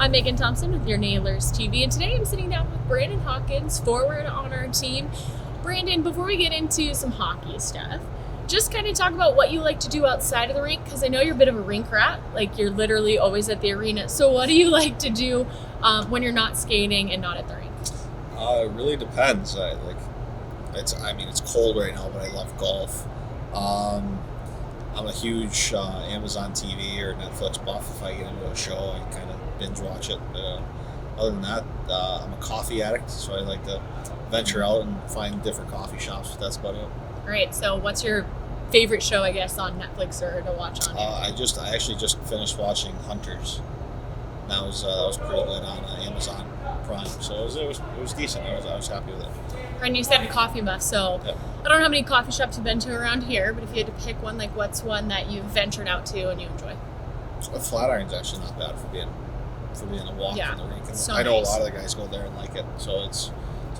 I'm Megan Thompson with your Nailers TV, and today I'm sitting down with Brandon Hawkins, forward on our team. Brandon, before we get into some hockey stuff, just kind of talk about what you like to do outside of the rink, because I know you're a bit of a rink rat. Like, you're literally always at the arena. So what do you like to do when you're not skating and not at the rink? It really depends. It's cold right now, but I love golf. I'm a huge Amazon TV or Netflix buff. If I get into a show, I kind of binge watch it. Other than that, I'm a coffee addict, so I like to venture out and find different coffee shops. But that's about it. All right. So what's your favorite show, I guess, on Netflix or to watch on? I actually just finished watching Hunters. That was pretty good on Amazon Prime. So it was decent. I was happy with it. And you said a coffee buff, so Yep. I don't know how many coffee shops you've been to around here, but if you had to pick one, like what's one that you've ventured out to and you enjoy? Flatiron's actually not bad for being a walk in the rink. And so I know nice. a lot of the guys go there and like it, so it's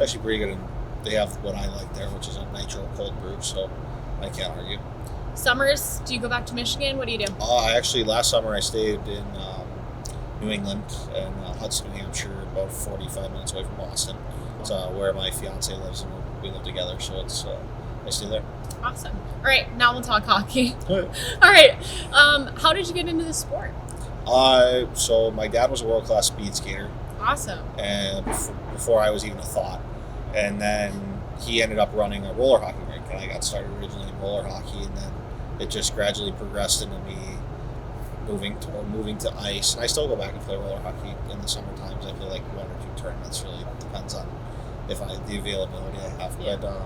actually pretty good. And they have what I like there, which is a nitro cold brew, so I can't argue. Summers, do you go back to Michigan? What do you do? Last summer I stayed in New England and Hudson, New Hampshire, about 45 minutes away from Boston. It's where my fiancé lives, and we live together, so it's I stay there. Awesome. All right, now we'll talk hockey. All All right, how did you get into the sport? So my dad was a world-class speed skater, Awesome. and before I was even a thought, and then he ended up running a roller hockey rink, and I got started originally in roller hockey, and then it just gradually progressed into me moving to ice. And I still go back and play roller hockey in the summer times. I feel like one or two tournaments, really depends on the availability I have. Yeah. But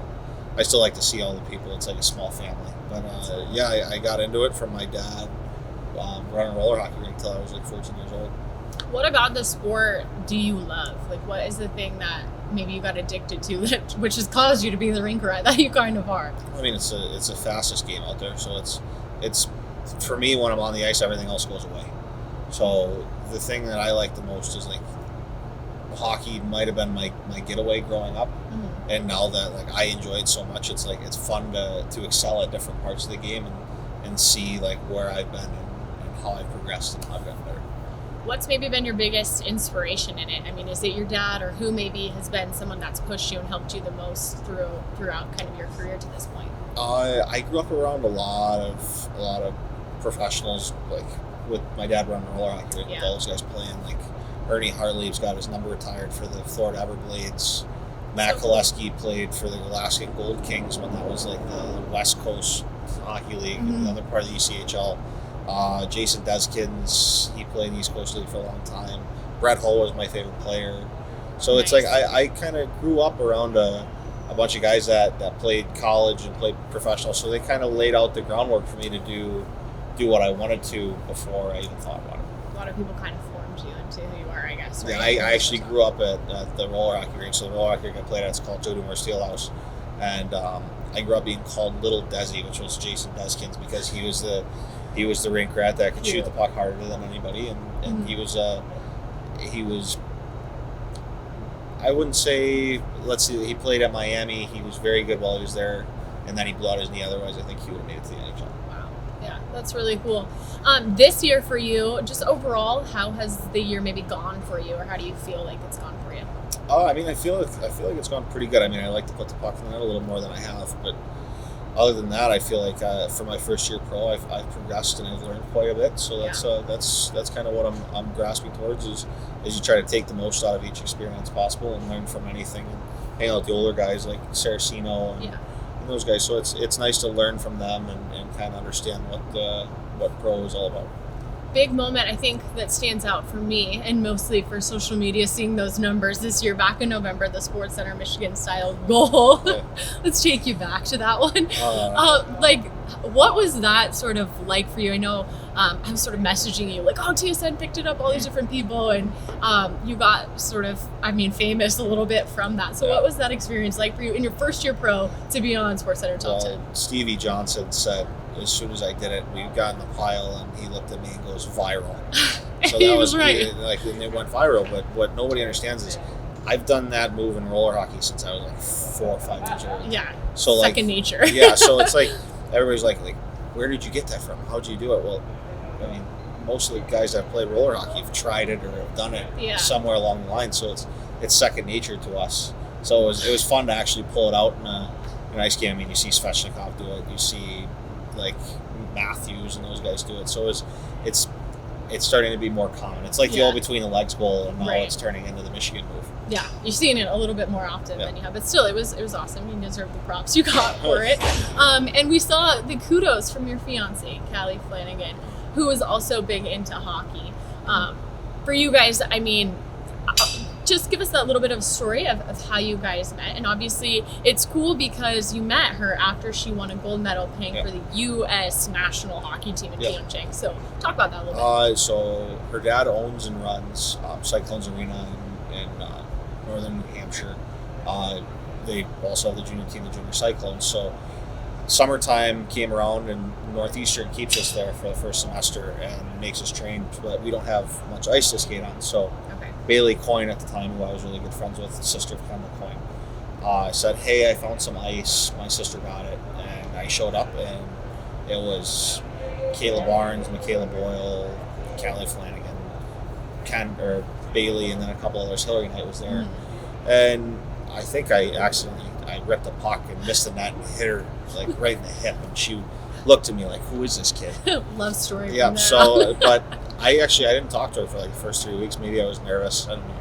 I still like to see all the people. It's like a small family. But I got into it from my dad running a roller hockey rink until I was like 14 years old. What about the sport do you love? Like, what is the thing that maybe you got addicted to, which has caused you to be the rink rat that you kind of are? I mean, it's the fastest game out there, so it's for me, when I'm on the ice, everything else goes away. So the thing that I like the most is, like, hockey might have been my getaway growing up, and now that, like, I enjoy it so much, it's like it's fun to excel at different parts of the game and see, like, where I've been and how I've progressed and how I've gotten better. What's maybe been your biggest inspiration in it? I mean, is it your dad, or who maybe has been someone that's pushed you and helped you the most throughout kind of your career to this point? I grew up around a lot of professionals, like with my dad running roller hockey, with all those guys playing. Like Ernie Hartlieb's got his number retired for the Florida Everblades. Matt Koleski played for the Alaskan Gold Kings when that was like the West Coast Hockey League, and the other part of the ECHL. Jason Deskins, he played in the East Coast League for a long time. Brett Hull was my favorite player. So Nice. it's like I kind of grew up around a bunch of guys that played college and played professional, so they kind of laid out the groundwork for me to do what I wanted to before I even thought about it. A lot of people kind of formed you into who you are, I guess. Right? Yeah, I actually grew up at the roller hockey rink. So the roller hockey rink I played at is called Joe Dumars Steelhouse, and I grew up being called Little Desi, which was Jason Deskins, because he was the rink rat that could shoot the puck harder than anybody, and he was I wouldn't say, let's see, he played at Miami. He was very good while he was there, and then he blew out his knee. Otherwise, I think he would have made it to the NHL. Wow. Yeah, that's really cool. This year for you, just overall, how has the year maybe gone for you, or how do you feel like it's gone for you? I mean, I feel like it's gone pretty good. I mean, I like to put the puck in the net a little more than I have, but other than that, I feel like for my first year pro, I've progressed and I've learned quite a bit. So that's kind of what I'm grasping towards is you try to take the most out of each experience possible and learn from anything, and hang out with the older guys like Saraceno and those guys. So it's nice to learn from them and kind of understand what pro is all about. Big moment, I think, that stands out for me, and mostly for social media, seeing those numbers this year, back in November, the SportsCenter Michigan style goal. Yeah. Let's take you back to that one. What was that sort of like for you? I know I was sort of messaging you, like, oh, TSN picked it up, all these different people, and you got sort of, famous a little bit from that. So what was that experience like for you in your first year pro to be on SportsCenter Top 10? Stevie Johnson said, as soon as I did it, we got in the pile, and he looked at me and goes, viral. So that was right. And it went viral. But what nobody understands is I've done that move in roller hockey since I was like 4 or 5 years old. Yeah. So second nature. Yeah. So it's like everybody's like, where did you get that from? How'd you do it? Well, I mean, most of the guys that play roller hockey have tried it or have done it somewhere along the line. So it's second nature to us. So it was fun to actually pull it out in an ice game. I mean, you see Svechnikov do it. You see like Matthews and those guys do it. So it's starting to be more common. It's like the old between the legs goal, and now it's turning into the Michigan move. Yeah, you're seeing it a little bit more often than you have, but still, it was awesome. You deserve the props you got for it. And we saw the kudos from your fiancé, Callie Flanagan, who is also big into hockey. For you guys, I mean, just give us that little bit of a story of how you guys met. And obviously, it's cool because you met her after she won a gold medal playing for the U.S. national hockey team in Pyeongchang. So talk about that a little bit. So her dad owns and runs Cyclones Arena in northern New Hampshire. They also have the junior team, the Junior Cyclones. So summertime came around, and Northeastern keeps us there for the first semester and makes us train, but we don't have much ice to skate on. So Bailey Coyne at the time, who I was really good friends with, the sister of Kendall Coyne, said, "Hey, I found some ice. My sister got it." And I showed up, and it was Kayla Barnes, Michaela Boyle, Callie Flanagan, Bailey, and then a couple others. Hillary Knight was there. And I think I ripped a puck and missed the net and hit her like right in the hip. And she looked at me like, "Who is this kid?" Love story. Yeah. So, but I didn't talk to her for like the first 3 weeks. Maybe I was nervous. I don't know.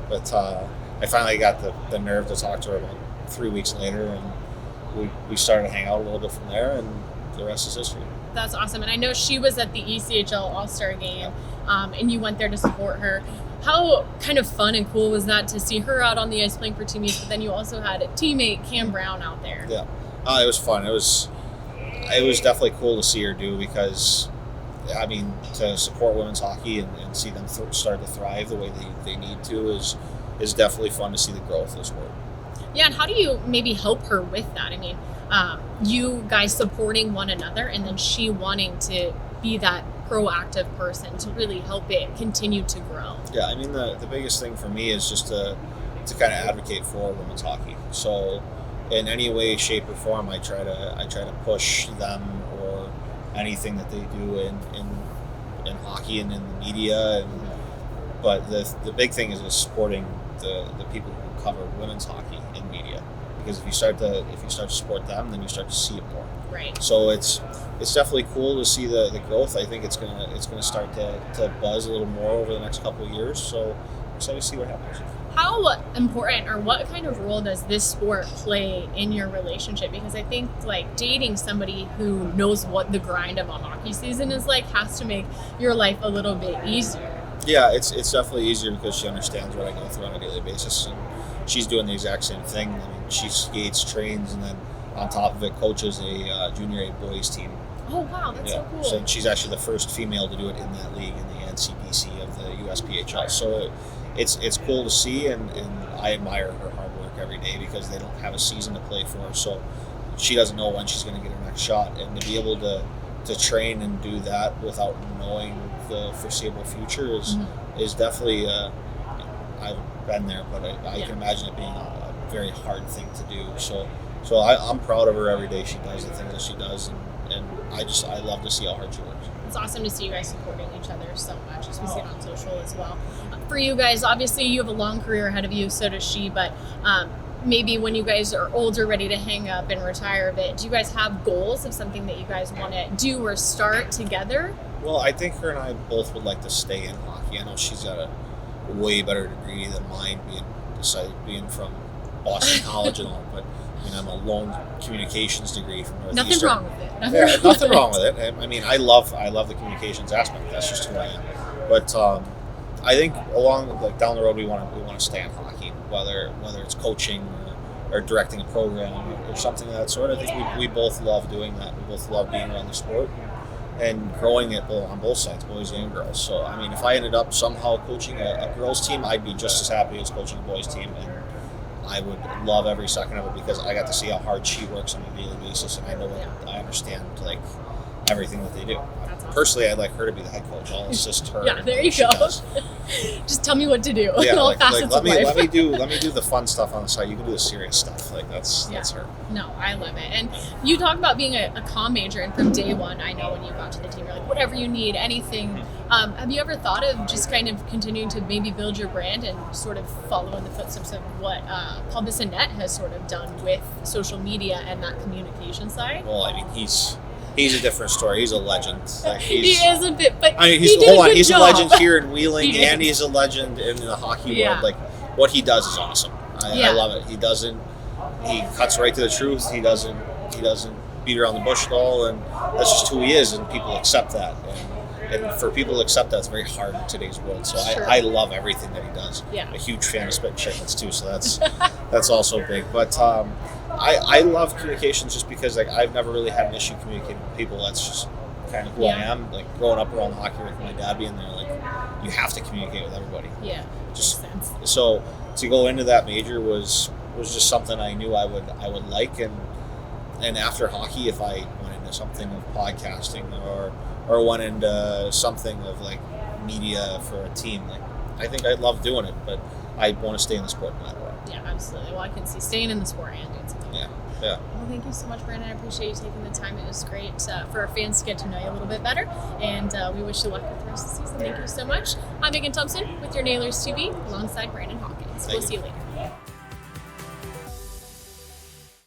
But I finally got the nerve to talk to her about 3 weeks later, and we started to hang out a little bit from there, and the rest is history. That's awesome. And I know she was at the ECHL All-Star game, and you went there to support her. How kind of fun and cool was that to see her out on the ice playing for Team East, but then you also had a teammate, Cam Brown, out there? Yeah. It was fun. It was definitely cool to see her do, because, I mean, to support women's hockey and see them start to thrive the way they need to is definitely fun to see the growth of the sport. Yeah, and how do you maybe help her with that? I mean, you guys supporting one another, and then she wanting to be that proactive person to really help it continue to grow. Yeah, I mean, the biggest thing for me is just to kind of advocate for women's hockey. So in any way, shape, or form, I try to push them or anything that they do in hockey and in the media. But the big thing is supporting the people who cover women's hockey in media, because if you start to support them, then you start to see it more. Right. So it's definitely cool to see the growth. I think it's gonna start to buzz a little more over the next couple of years. So I'm excited to see what happens. How important, or what kind of role does this sport play in your relationship? Because I think like dating somebody who knows what the grind of a hockey season is like has to make your life a little bit easier. Yeah, it's definitely easier because she understands what I go through on a daily basis, and she's doing the exact same thing. I mean, she skates, trains, and then on top of it, coaches a junior A boys team. Oh wow, that's so cool. So she's actually the first female to do it in that league, in the NCBC of the USPHL. So it's cool to see, and I admire her hard work every day, because they don't have a season to play for, so she doesn't know when she's going to get her next shot. And to be able to train and do that without knowing the foreseeable future is definitely I've been there, but I can imagine it being a very hard thing to do. So I'm proud of her every day she does the things that she does, and I love to see how hard she works. It's awesome to see you guys supporting each other so much, as we see it on social as well. For you guys, obviously you have a long career ahead of you, so does she, but maybe when you guys are older, ready to hang up and retire a bit, do you guys have goals of something that you guys want to do or start together? Well, I think her and I both would like to stay in hockey. I know she's got a way better degree than mine, being from Boston College and all, but I mean, I'm a lone communications degree from Northeastern. Nothing wrong with it. Nothing wrong with it. I mean, I love the communications aspect. That's just who I am. But I think down the road, we want to stay in hockey, whether it's coaching or directing a program or something of that sort. I think we both love doing that. We both love being around the sport and growing it on both sides, boys and girls. So, I mean, if I ended up somehow coaching a girls team, I'd be just as happy as coaching a boys team, and I would love every second of it, because I got to see how hard she works on a daily basis, and I understand like everything that they do. Awesome. Personally, I'd like her to be the head coach. I'll assist her. Yeah, there you go. Just tell me what to do. Yeah, all facets of life. let me do the fun stuff on the side. You can do the serious stuff. Like that's her. No, I love it. And you talk about being a comm major, and from day one, I know when you got to the team, you're like, whatever you need, anything. Have you ever thought of just kind of continuing to maybe build your brand and sort of follow in the footsteps of what Paul Bissonnette has sort of done with social media and that communication side? Well, I mean, he's a different story. He's a legend. Like, he is a bit, but I mean, he's a legend here in Wheeling, and he's a legend in the hockey world. Like, what he does is awesome. I love it. He cuts right to the truth. He doesn't beat around the bush at all, and that's just who he is, and people accept that. And for people to accept that, it's very hard in today's world. So I love everything that he does. Yeah. I'm a huge fan of spitting chitlets too, so that's also big. But I love communications just because like I've never really had an issue communicating with people. That's just kind of who I am. Like growing up around hockey with my dad being there, like you have to communicate with everybody. Yeah. Just makes sense. So to go into that major was just something I knew I would like, and after hockey, if I went into something of podcasting or went into something of like media for a team, like I think I'd love doing it, but I want to stay in the sport no matter what. Yeah, absolutely. Well, I can see staying in the sport and doing something. Yeah. Well, thank you so much, Brandon. I appreciate you taking the time. It was great for our fans to get to know you a little bit better, and we wish you luck with the rest of the season. Thank you so much. I'm Megan Thompson with your Nailers TV alongside Brandon Hawkins. We'll see you later.